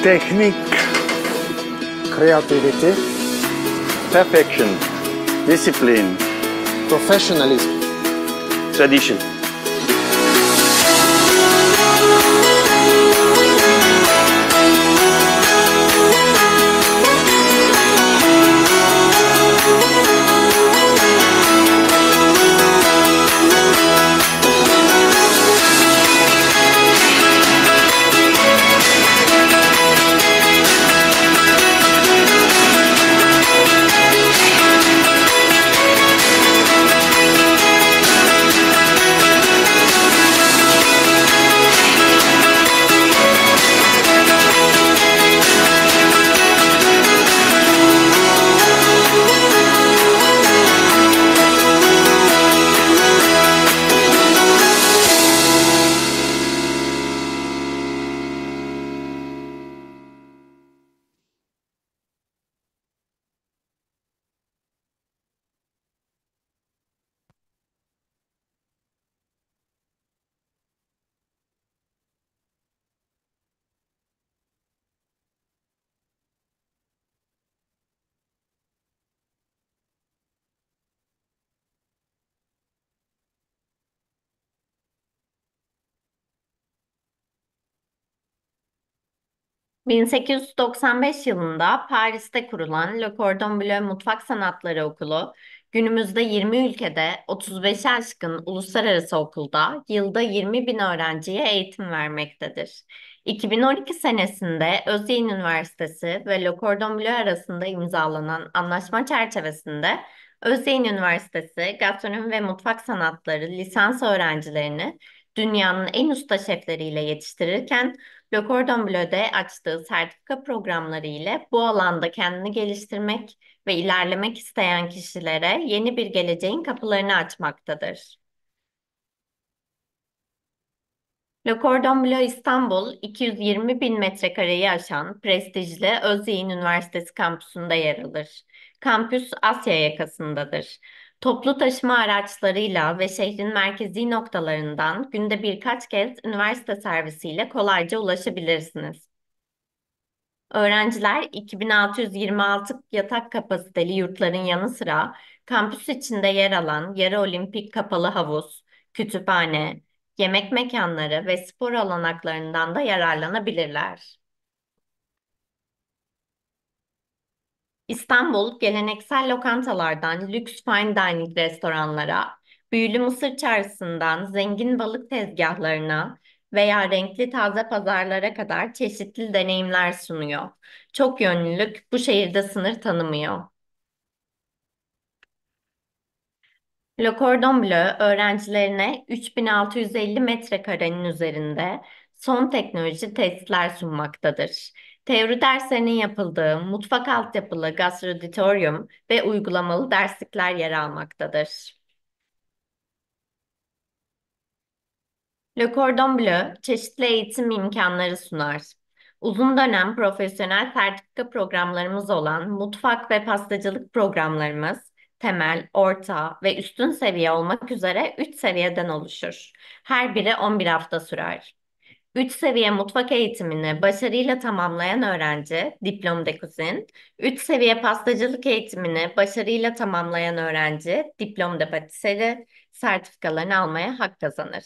Technique, creativity, perfection, discipline, professionalism. tradition. ...1895 yılında Paris'te kurulan Le Cordon Bleu Mutfak Sanatları Okulu, günümüzde 20 ülkede 35'e aşkın uluslararası okulda yılda 20 bin öğrenciye eğitim vermektedir. 2012 senesinde Özyeğin Üniversitesi ve Le Cordon Bleu arasında imzalanan anlaşma çerçevesinde Özyeğin Üniversitesi Gastronomi ve Mutfak Sanatları lisans öğrencilerini dünyanın en usta şefleriyle yetiştirirken, Le Cordon Bleu'de açtığı sertifika programları ile bu alanda kendini geliştirmek ve ilerlemek isteyen kişilere yeni bir geleceğin kapılarını açmaktadır. Le Cordon Bleu İstanbul, 220 bin metrekareyi aşan prestijli Özyeğin Üniversitesi kampüsünde yer alır. Kampüs Asya yakasındadır. Toplu taşıma araçlarıyla ve şehrin merkezi noktalarından günde birkaç kez üniversite servisiyle kolayca ulaşabilirsiniz. Öğrenciler 2626 yatak kapasiteli yurtların yanı sıra kampüs içinde yer alan yarı olimpik kapalı havuz, kütüphane, yemek mekanları ve spor olanaklarından da yararlanabilirler. İstanbul, geleneksel lokantalardan lüks fine dining restoranlara, büyülü Mısır çarşısından zengin balık tezgahlarına veya renkli taze pazarlara kadar çeşitli deneyimler sunuyor. Çok yönlülük bu şehirde sınır tanımıyor. Le Cordon Bleu öğrencilerine 3650 metrekarenin üzerinde son teknoloji testler sunmaktadır. Teori derslerinin yapıldığı mutfak altyapılı gastroditoryum ve uygulamalı derslikler yer almaktadır. Le Cordon Bleu çeşitli eğitim imkanları sunar. Uzun dönem profesyonel sertifika programlarımız olan mutfak ve pastacılık programlarımız temel, orta ve üstün seviye olmak üzere 3 seviyeden oluşur. Her biri 11 hafta sürer. 3 seviye mutfak eğitimini başarıyla tamamlayan öğrenci diplom de cuisine, 3 seviye pastacılık eğitimini başarıyla tamamlayan öğrenci diplom de patisserie sertifikalarını almaya hak kazanır.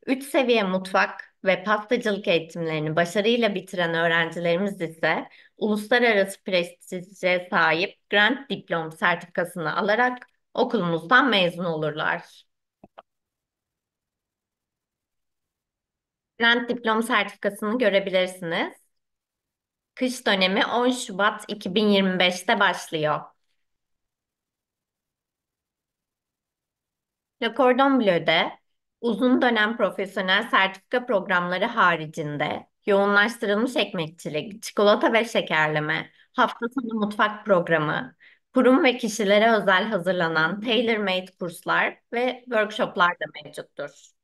3 seviye mutfak ve pastacılık eğitimlerini başarıyla bitiren öğrencilerimiz ise uluslararası prestije sahip Grand Diplom sertifikasını alarak okulumuzdan mezun olurlar. Grand Diplom sertifikasını görebilirsiniz. Kış dönemi 10 Şubat 2025'te başlıyor. Le Cordon Bleu'de uzun dönem profesyonel sertifika programları haricinde yoğunlaştırılmış ekmekçilik, çikolata ve şekerleme, hafta sonu mutfak programı, kurum ve kişilere özel hazırlanan tailor-made kurslar ve workshoplar da mevcuttur.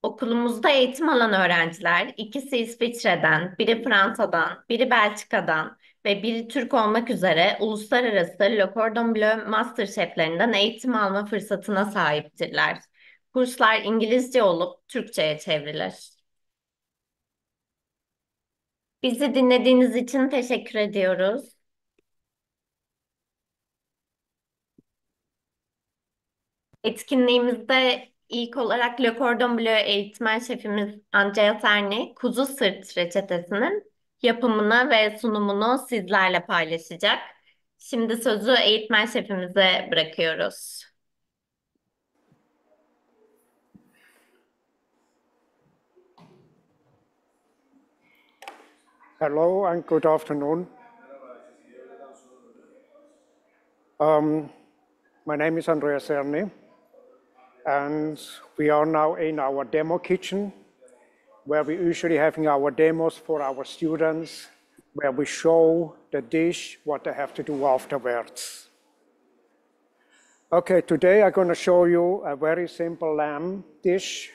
Okulumuzda eğitim alan öğrenciler, ikisi İsviçre'den, biri Fransa'dan, biri Belçika'dan ve biri Türk olmak üzere uluslararası Le Cordon Bleu Master Şeflerinden eğitim alma fırsatına sahiptirler. Kurslar İngilizce olup Türkçe'ye çevrilir. Bizi dinlediğiniz için teşekkür ediyoruz. Etkinliğimizde ilk olarak Le Cordon Bleu eğitmen şefimiz Andrea Terni, kuzu sırt reçetesinin yapımını ve sunumunu sizlerle paylaşacak. Şimdi sözü eğitmen şefimize bırakıyoruz. Hello and good afternoon. My name is Andrea Cerny, and we are now in our demo kitchen, where we usually having our demos for our students, where we show the dish, what they have to do afterwards. Okay, today I'm going to show you a very simple lamb dish.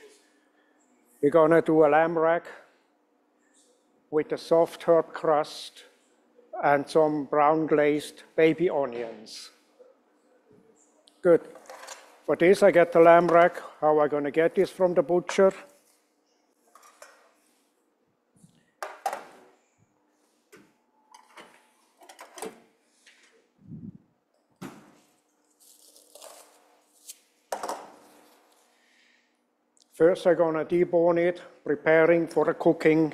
We're going to do a lamb rack with a soft herb crust and some brown glazed baby onions. Good. For this, I get the lamb rack. How am I going to get this from the butcher? First, I'm going to debone it, preparing for the cooking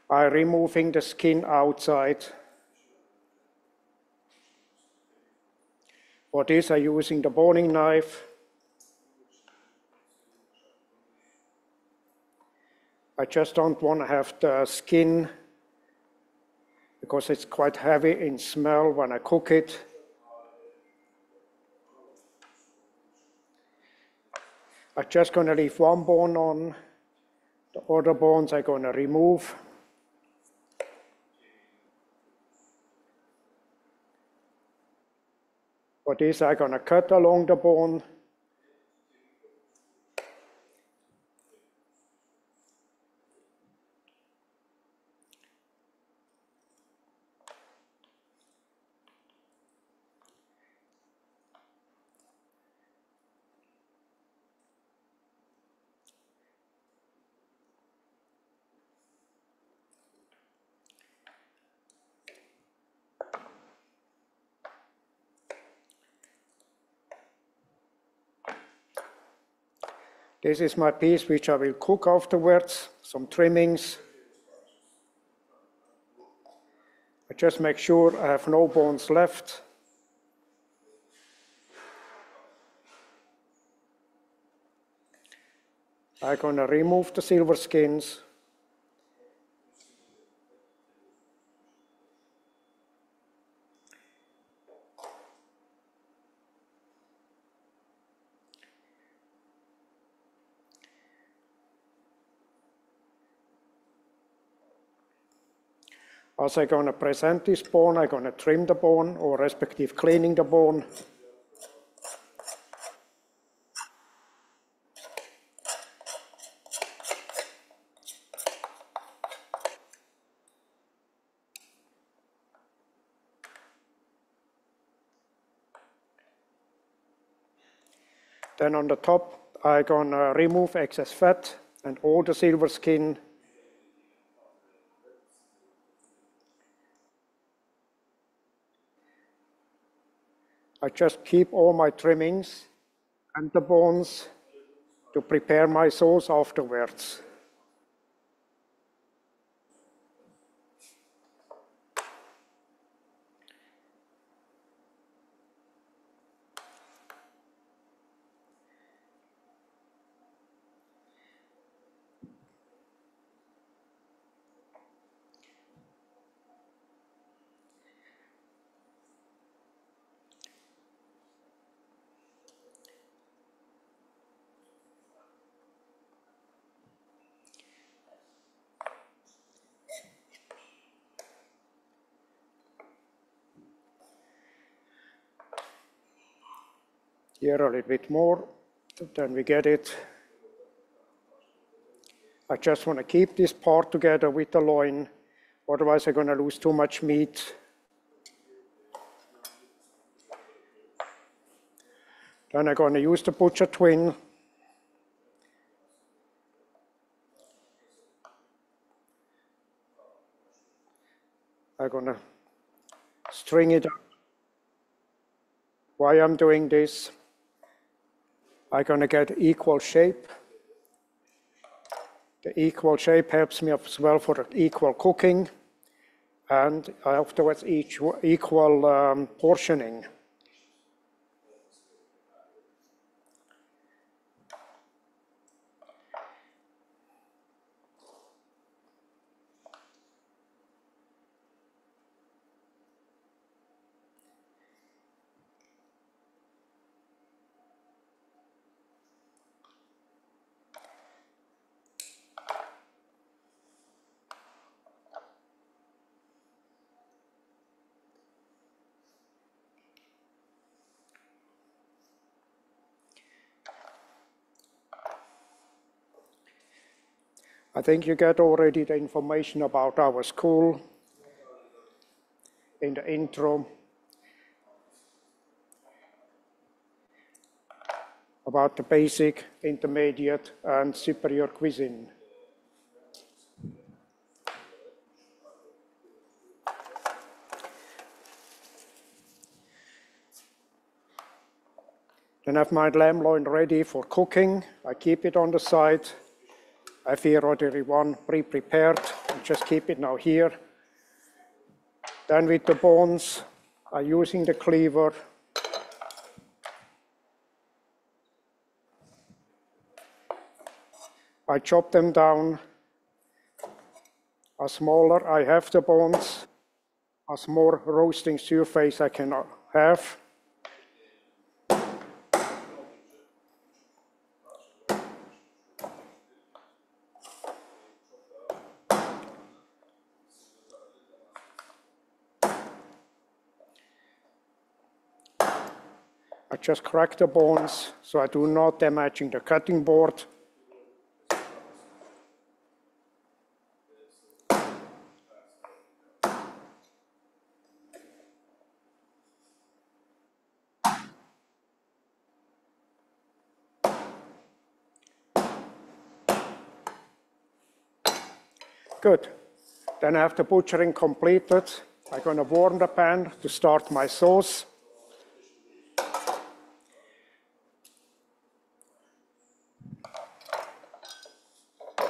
by removing the skin outside. For this, I'm using the boning knife. I just don't want to have the skin because it's quite heavy in smell when I cook it. I'm just going to leave one bone on. The other bones I'm going to remove. For this, I'm going to cut along the bone. This is my piece which I will cook afterwards, some trimmings. I just make sure I have no bones left. I'm going to remove the silver skins. As I'm going to present this bone, I'm going to trim the bone, or respective cleaning the bone. Then on the top, I'm going to remove excess fat and all the silver skin. I just keep all my trimmings and the bones to prepare my sauce afterwards. Here a little bit more, then we get it. I just want to keep this part together with the loin, otherwise I'm going to lose too much meat. Then I'm going to use the butcher twin I'm gonna string it up. Why I'm doing this, I'm gonna get equal shape. The equal shape helps me as well for equal cooking, and afterwards equal portioning. I think you get already the information about our school in the intro, about the basic, intermediate, and superior cuisine. Then I have my lamb loin ready for cooking. I keep it on the side. I have here already one pre-prepared. I just keep it now here. Then with the bones, I'm using the cleaver. I chop them down. As smaller I have the bones, as more roasting surface I can have. I just crack the bones so I do not damaging the cutting board. Good. Then I have the butchering completed. I'm going to warm the pan to start my sauce.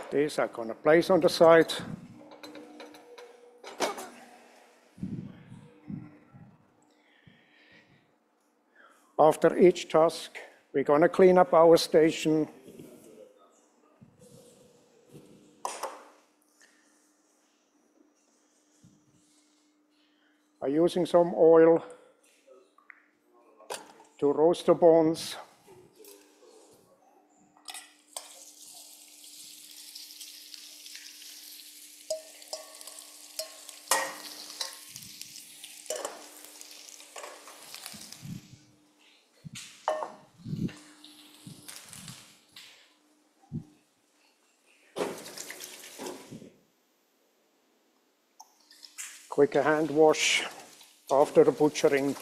This I'm going to place on the side. After each task, we're going to clean up our station. I'm using some oil to roast the bones. Quick hand wash after the butchering.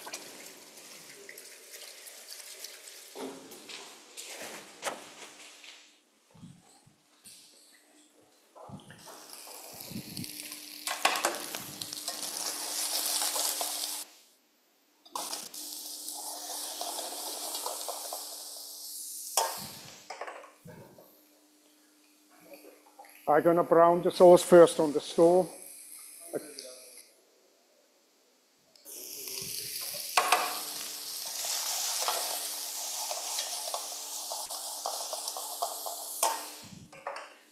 I'm going to brown the sauce first on the stove.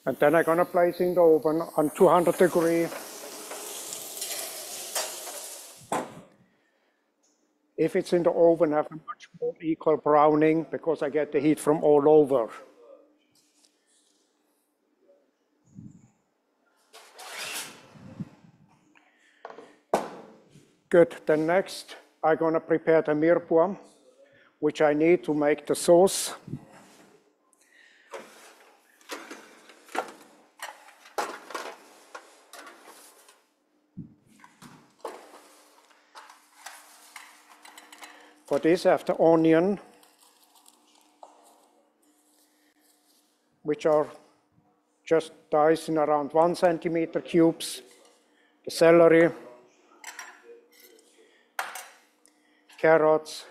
And then I'm going to place in the oven on 200 degrees. If it's in the oven, I have a much more equal browning because I get the heat from all over. Good. Then next, I'm going to prepare the mirepoix, which I need to make the sauce. For this, I have the onion, which are just diced in around 1 centimeter cubes. The celery, carrots,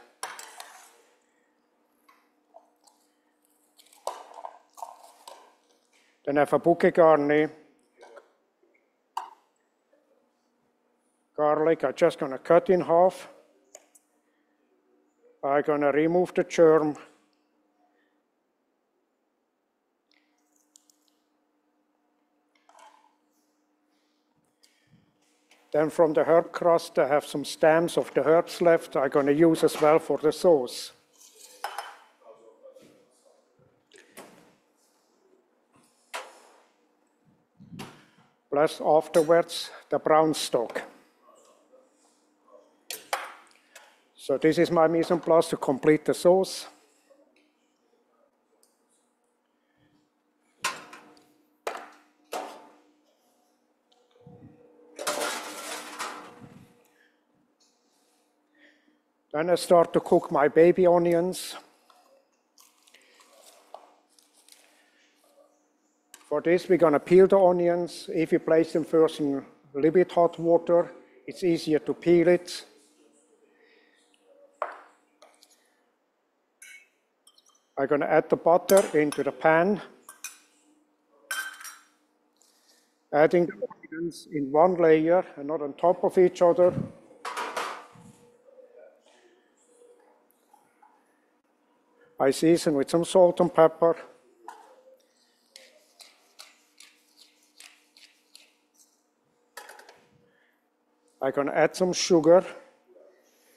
then I have a bouquet garni, garlic. I'm just going to cut in half. I'm going to remove the germ. Then from the herb crust, I have some stems of the herbs left. I'm going to use as well for the sauce. Plus afterwards, the brown stock. So this is my mise en place to complete the sauce. Then I start to cook my baby onions. For this, we're going to peel the onions. If you place them first in a little bit hot water, it's easier to peel it. I'm going to add the butter into the pan. Adding the onions in one layer and not on top of each other. I season with some salt and pepper. I'm going to add some sugar.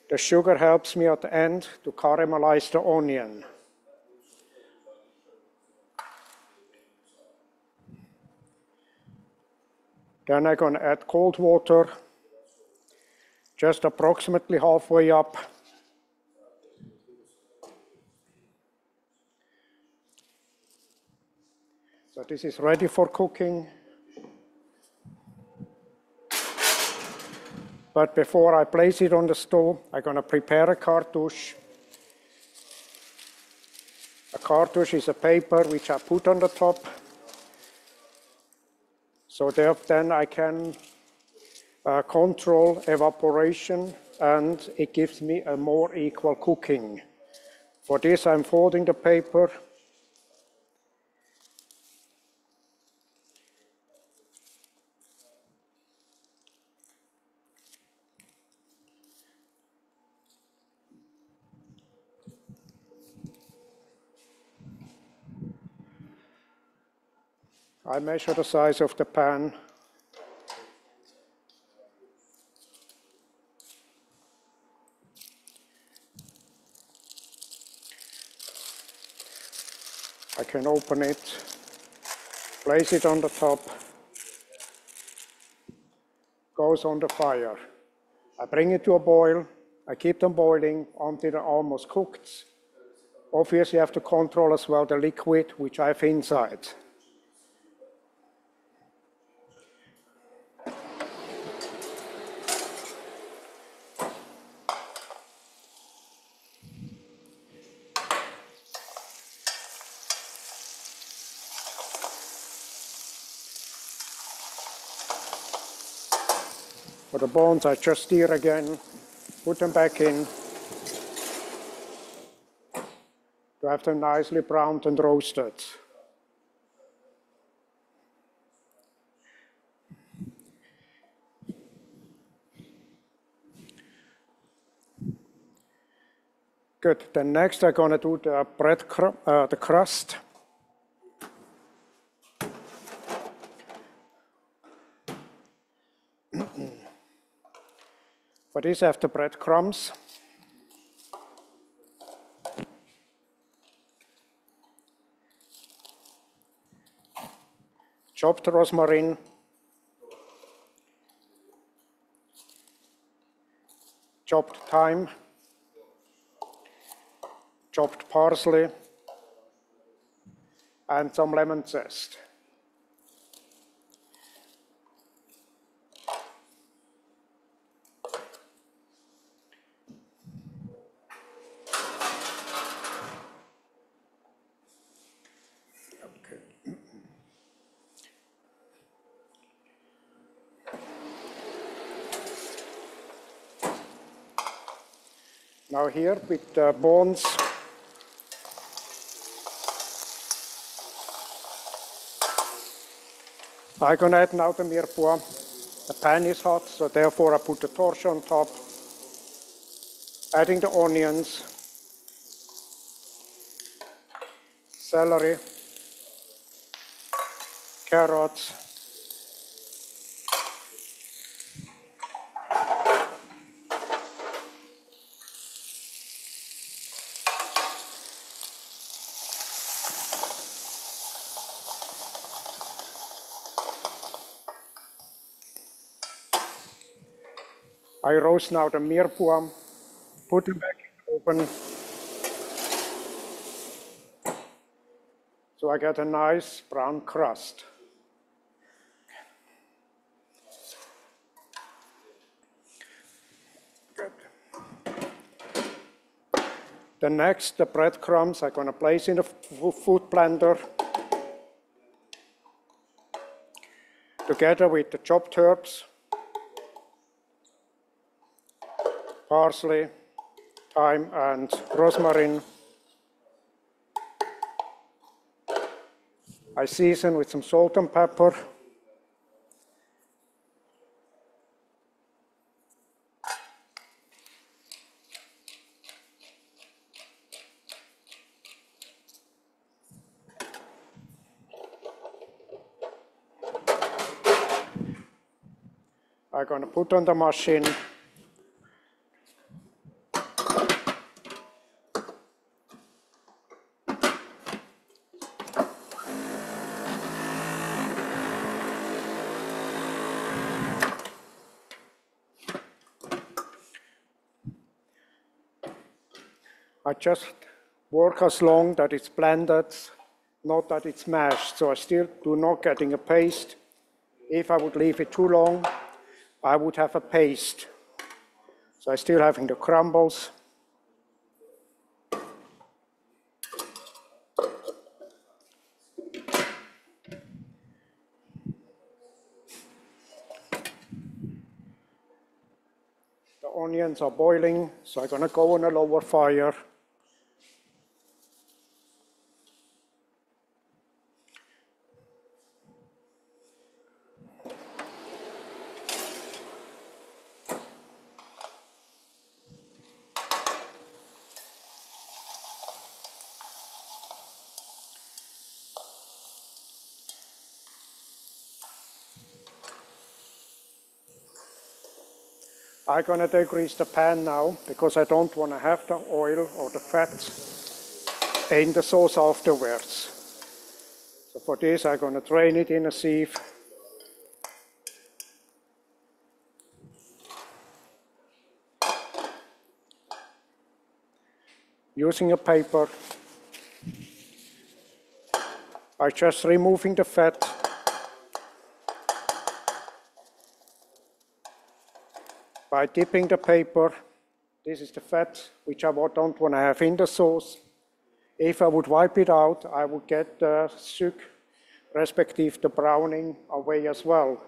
The sugar helps me at the end to caramelize the onion. Then I'm going to add cold water, just approximately halfway up. So this is ready for cooking. But before I place it on the stove, I'm going to prepare a cartouche. A cartouche is a paper which I put on the top. So then I can control evaporation, and it gives me a more equal cooking. For this, I'm folding the paper. I measure the size of the pan. I can open it, place it on the top, goes on the fire. I bring it to a boil. I keep them boiling until they're almost cooked. Obviously, you have to control as well the liquid which I have inside. For the bones, I just stir again, put them back in, to have them nicely browned and roasted. Good, then next I'm going to do the crust. For this I have the breadcrumbs. Chopped rosemary, chopped thyme, chopped parsley, and some lemon zest. Now here with the bones, I'm going to add now the mirepoix. The pan is hot, so therefore I put the torch on top, adding the onions, celery, carrots, I roast now the mirepoix, put them back in the oven, so I get a nice brown crust. Good. The next, the breadcrumbs, I'm going to place in the food blender, together with the chopped herbs, parsley, thyme, and rosemary. I season with some salt and pepper. I'm going to put on the machine. I just work as long that it's blended, not that it's mashed, so I still do not getting a paste. If I would leave it too long, I would have a paste. So I still having the crumbles. The onions are boiling, so I'm gonna go on a lower fire. I'm going to degrease the pan now because I don't want to have the oil or the fat in the sauce afterwards. So for this, I'm going to drain it in a sieve. Using a paper, I'm just removing the fat. By dipping the paper, this is the fat which I don't want to have in the sauce. If I would wipe it out, I would get the suc, respective the browning, away as well.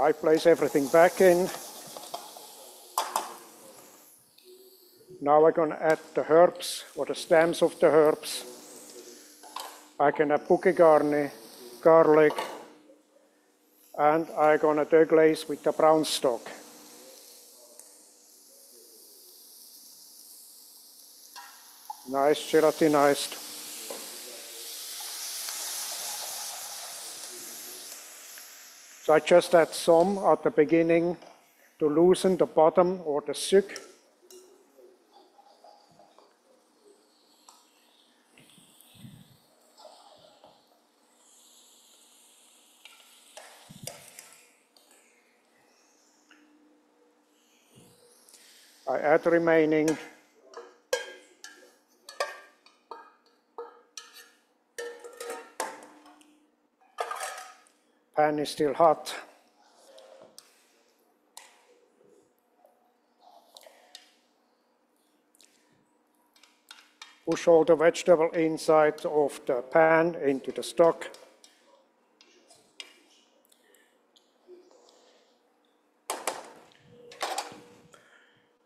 I place everything back in. Now I'm going to add the herbs, or the stems of the herbs. I can add bouquet garni, garlic, and I'm going to deglaze with the brown stock. Nice gelatinized. So I just add some at the beginning to loosen the bottom or the suc. I add the remaining. Pan is still hot. Push all the vegetable inside of the pan into the stock.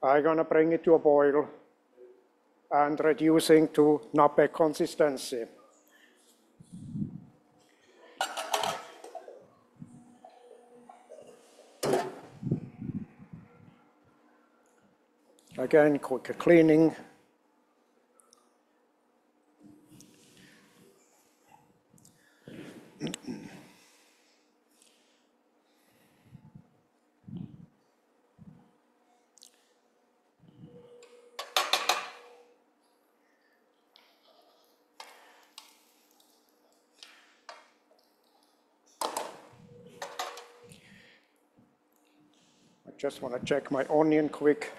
I'm gonna bring it to a boil and reducing to nappe consistency. Again, quick cleaning. I just want to check my onion quick.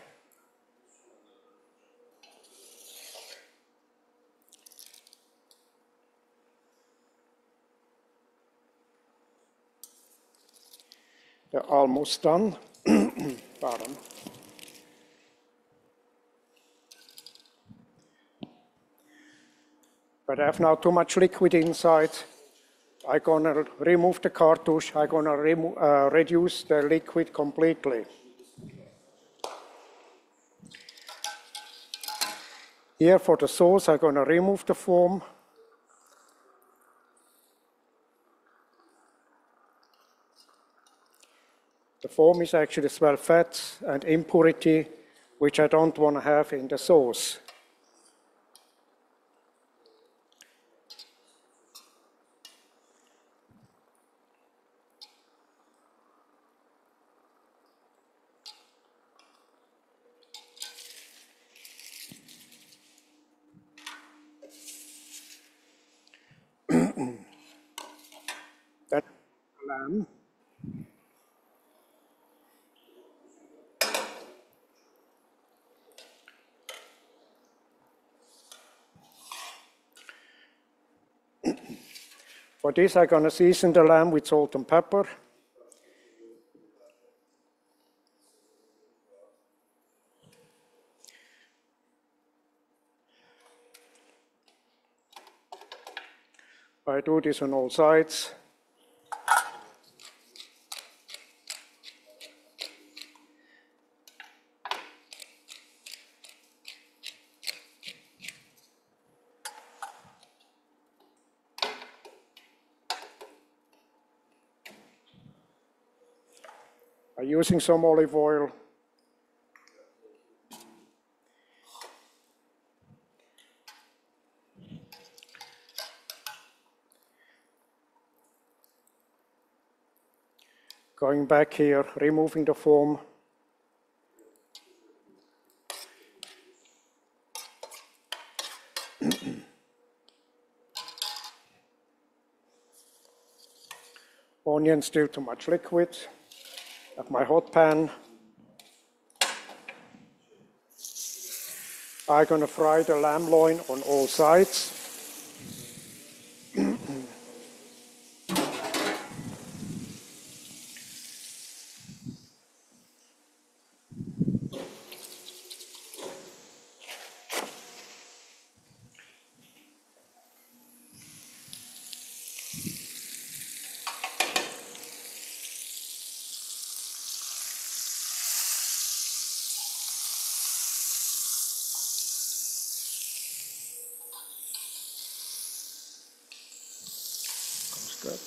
They're almost done. Pardon. But I have now too much liquid inside. I'm gonna remove the cartouche. I'm gonna reduce the liquid completely. Here for the sauce, I'm gonna remove the foam. The foam is actually as well fat and impurity, which I don't want to have in the sauce. That's lamb. For this, I'm going to season the lamb with salt and pepper. I do this on all sides. I'm using some olive oil. Going back here, removing the foam. Onion, still too much liquid. At my hot pan. I'm going to fry the lamb loin on all sides. Good.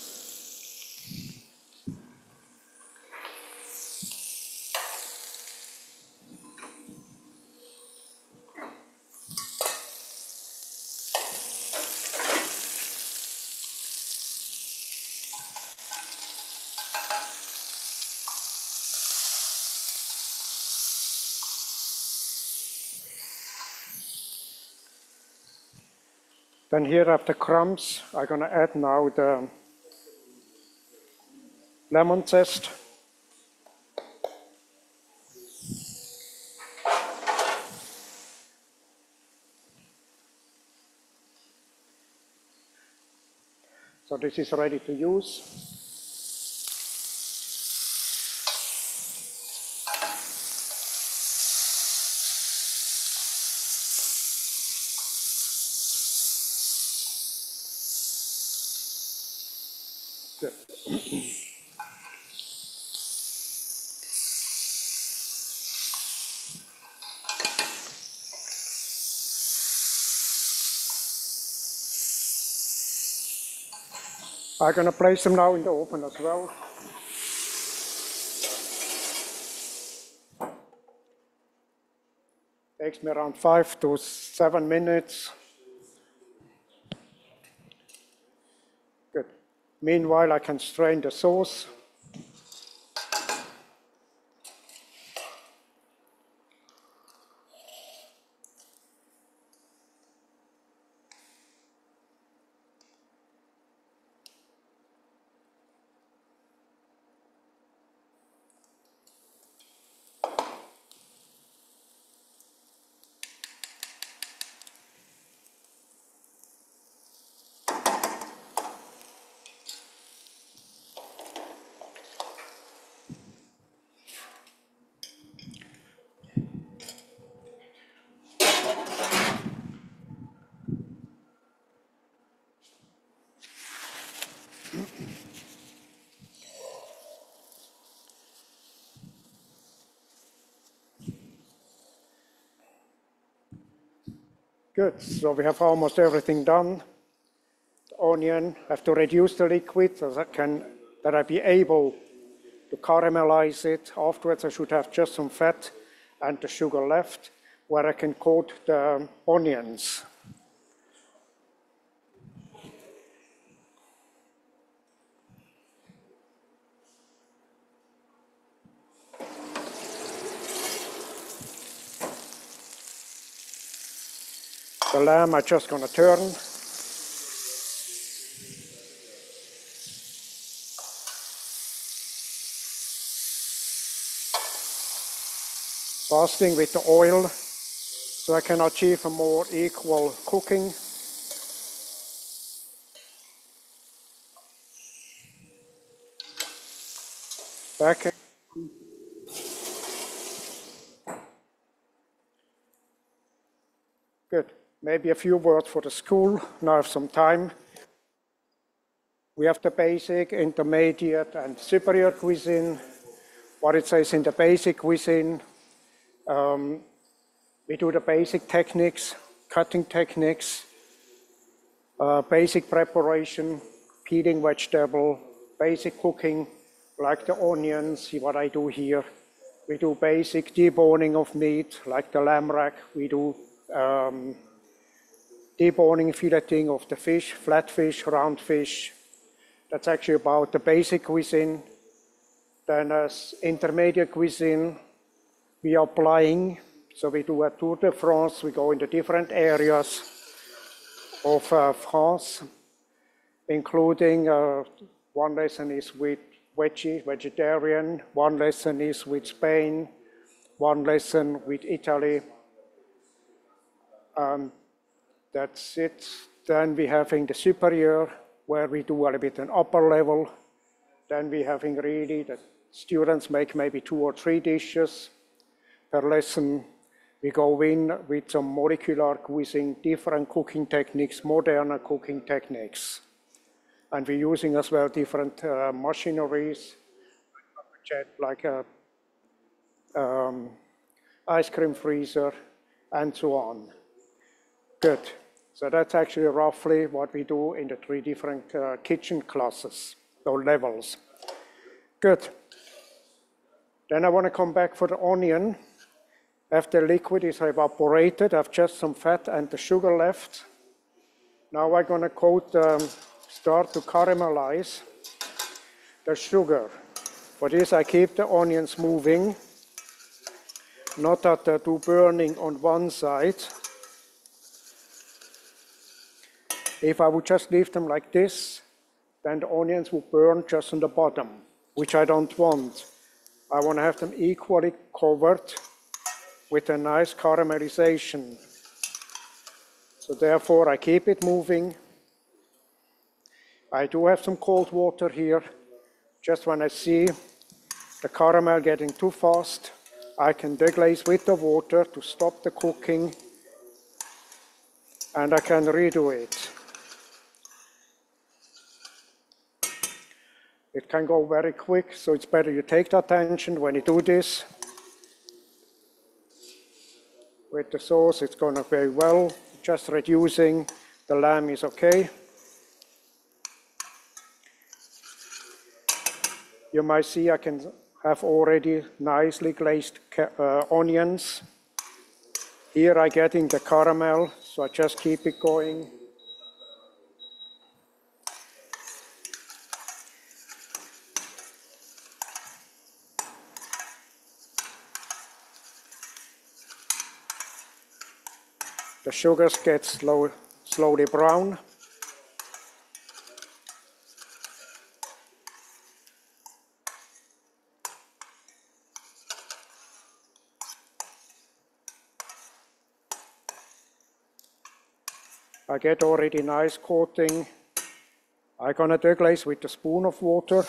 Then here after crumbs, I'm going to add now the lemon zest. So this is ready to use. Good. I'm going to place them now in the oven as well. Takes me around 5 to 7 minutes. Good. Meanwhile, I can strain the sauce. Good, so we have almost everything done. The onion, I have to reduce the liquid so that I be able to caramelize it. Afterwards, I should have just some fat and the sugar left, where I can coat the onions. The lamb I'm just going to turn. Basting with the oil so I can achieve a more equal cooking. Back. Good. Maybe a few words for the school. Now I have some time. We have the basic, intermediate, and superior cuisine. What it says in the basic cuisine, we do the basic techniques, cutting techniques, basic preparation, peeling vegetable, basic cooking, like the onions, see what I do here. We do basic deboning of meat, like the lamb rack. We do deboning, filleting of the fish, flat fish, round fish. That's actually about the basic cuisine. Then as intermediate cuisine, we are applying. So we do a tour de France. We go into different areas of France, including one lesson is with vegetarian, one lesson is with Spain, one lesson with Italy. That's it. Then we having the superior, where we do a little bit an upper level. Then we having really the students make maybe 2 or 3 dishes per lesson. We go in with some molecular cuisine, different cooking techniques, modern cooking techniques. And we're using as well different machineries, like a ice cream freezer, and so on. Good. So that's actually roughly what we do in the 3 different kitchen classes, or levels. Good. Then I want to come back for the onion. After the liquid is evaporated, I have just some fat and the sugar left. Now I'm going to start to caramelize the sugar. For this, I keep the onions moving, not that they're too burning on one side. If I would just leave them like this, then the onions will burn just on the bottom, which I don't want. I want to have them equally covered with a nice caramelization. So therefore, I keep it moving. I do have some cold water here. Just when I see the caramel getting too fast, I can deglaze with the water to stop the cooking, and I can redo it. It can go very quick, so it's better you take the attention when you do this. With the sauce, it's going to very well. Just reducing the lamb is okay. You might see I can have already nicely glazed onions. Here I get in the caramel, so I just keep it going. The sugars get slowly brown. I get already nice coating. I'm gonna deglaze with a spoon of water.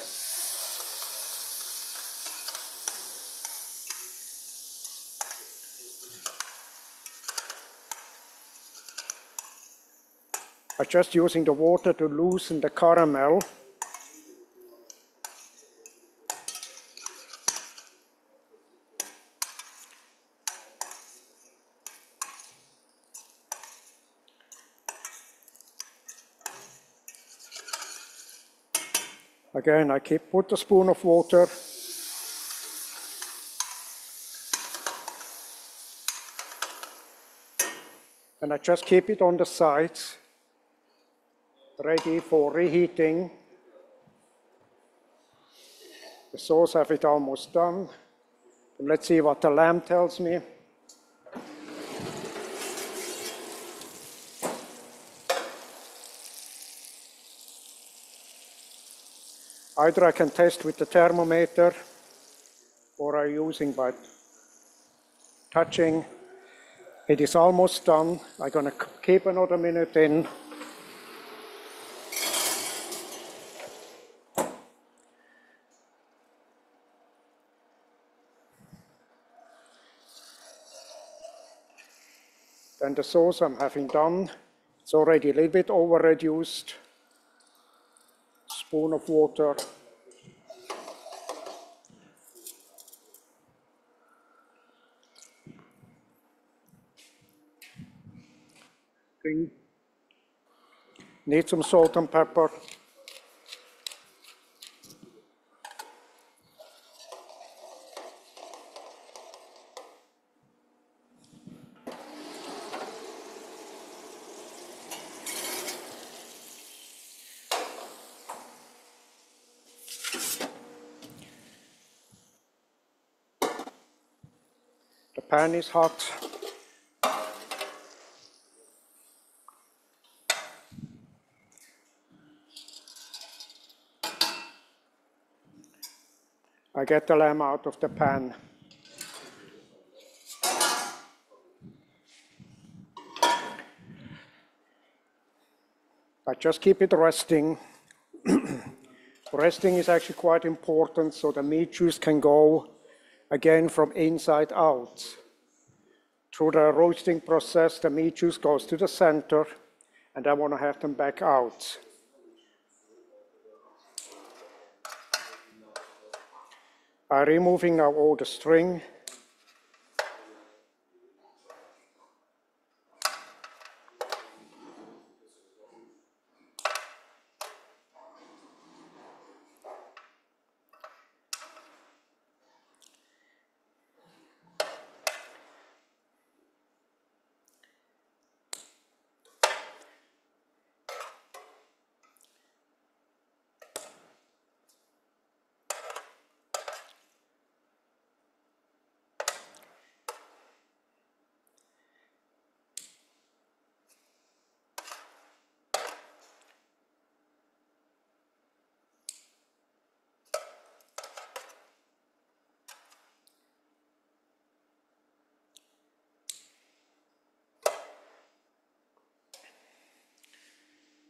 I'm just using the water to loosen the caramel. Again, I put a spoon of water. And I just keep it on the sides, ready for reheating. The sauce have it almost done. And let's see what the lamb tells me. Either I can test with the thermometer or I'm using by touching. It is almost done. I'm going to keep another minute in. Then the sauce I'm having done, it's already a little bit over reduced. Spoon of water. Need some salt and pepper. The pan is hot. I get the lamb out of the pan. I just keep it resting. Resting is actually quite important so the meat juice can go again from inside out. Through the roasting process, the meat juice goes to the center and I want to have them back out. I'm removing now all the string.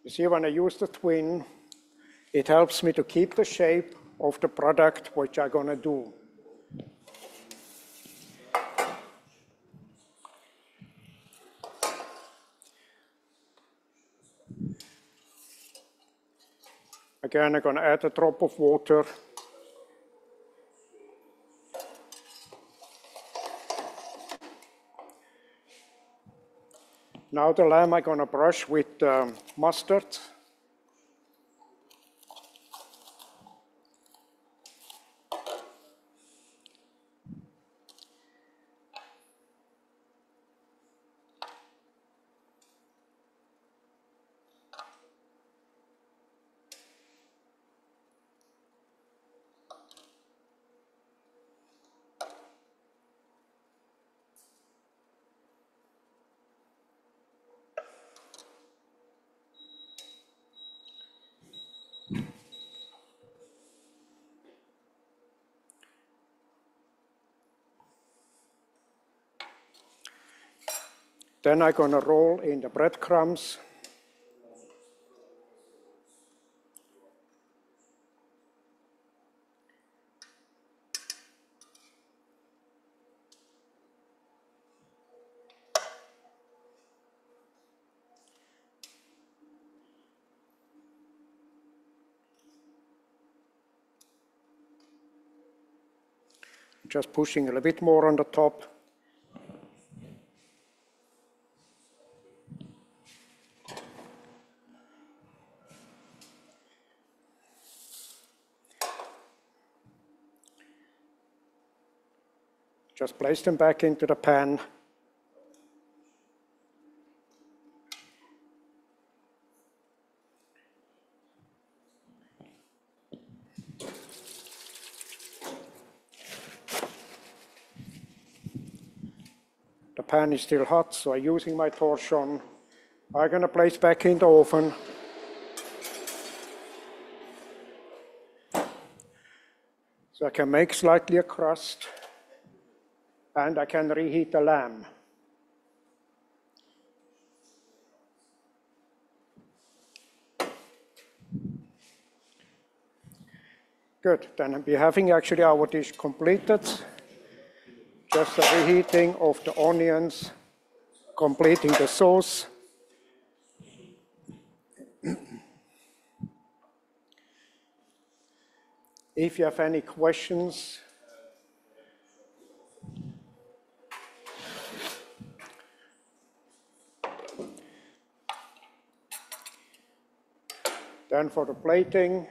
You see, when I use the twin, it helps me to keep the shape of the product which I'm going to do. Again, I'm going to add a drop of water. Now the lamb I'm going to brush with mustard. Then I'm going to roll in the breadcrumbs. Just pushing a little bit more on the top. Just place them back into the pan. The pan is still hot, so I'm using my torchon. I'm going to place back in the oven. So I can make slightly a crust, and I can reheat the lamb. Good, then we're having actually our dish completed. Just the reheating of the onions, completing the sauce. If you have any questions, then for the plating,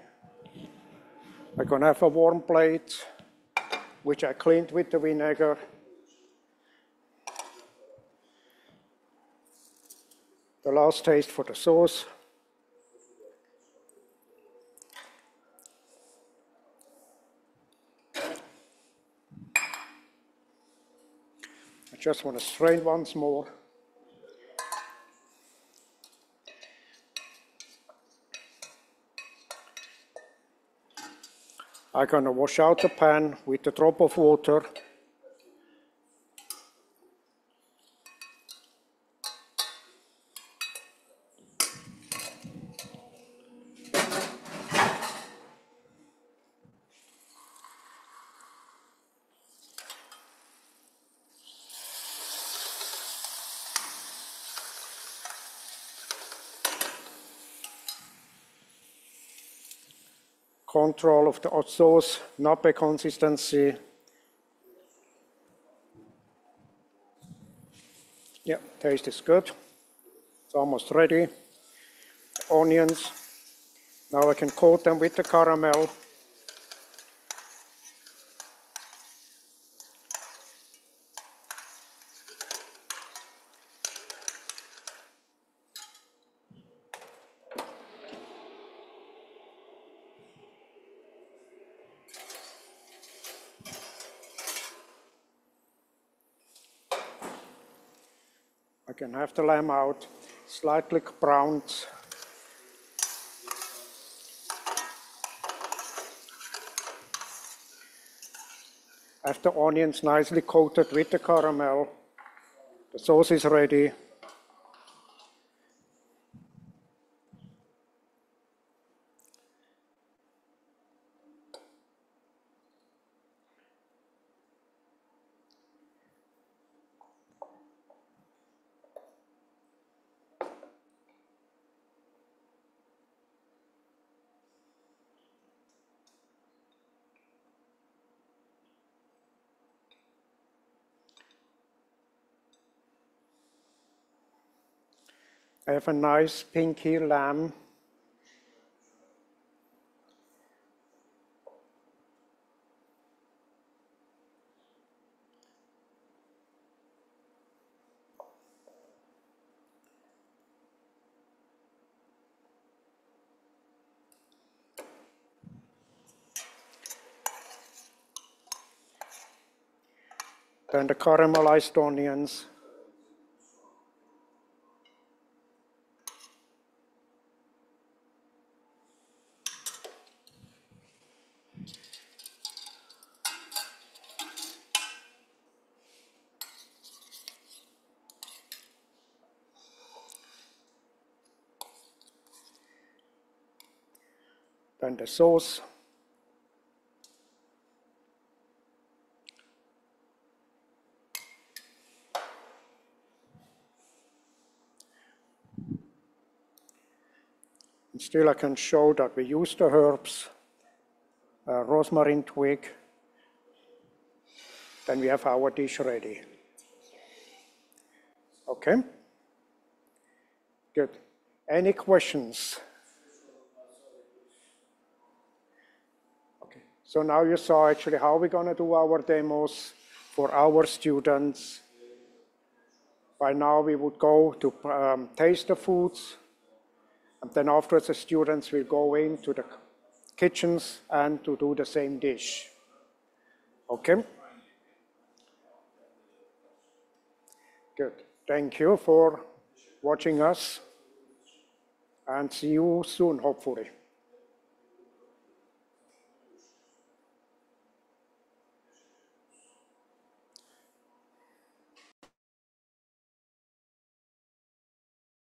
I'm going to have a warm plate, which I cleaned with the vinegar. The last taste for the sauce. I just want to strain once more. I'm going to wash out the pan with a drop of water. Control of the hot sauce, nappe consistency. Yeah, taste is good. It's almost ready. Onions. Now I can coat them with the caramel. I can have the lamb out, slightly browned. Have the onions nicely coated with the caramel. The sauce is ready. I have a nice pinky lamb. Then the caramelized onions. Then the sauce. And still I can show that we use the herbs, rosemary twig. Then we have our dish ready. Okay? Good. Any questions? Okay. So now you saw actually how we're going to do our demos for our students. By now we would go to taste the foods. And then afterwards the students will go into the kitchens and to do the same dish. Okay? Good. Thank you for watching us and see you soon, hopefully.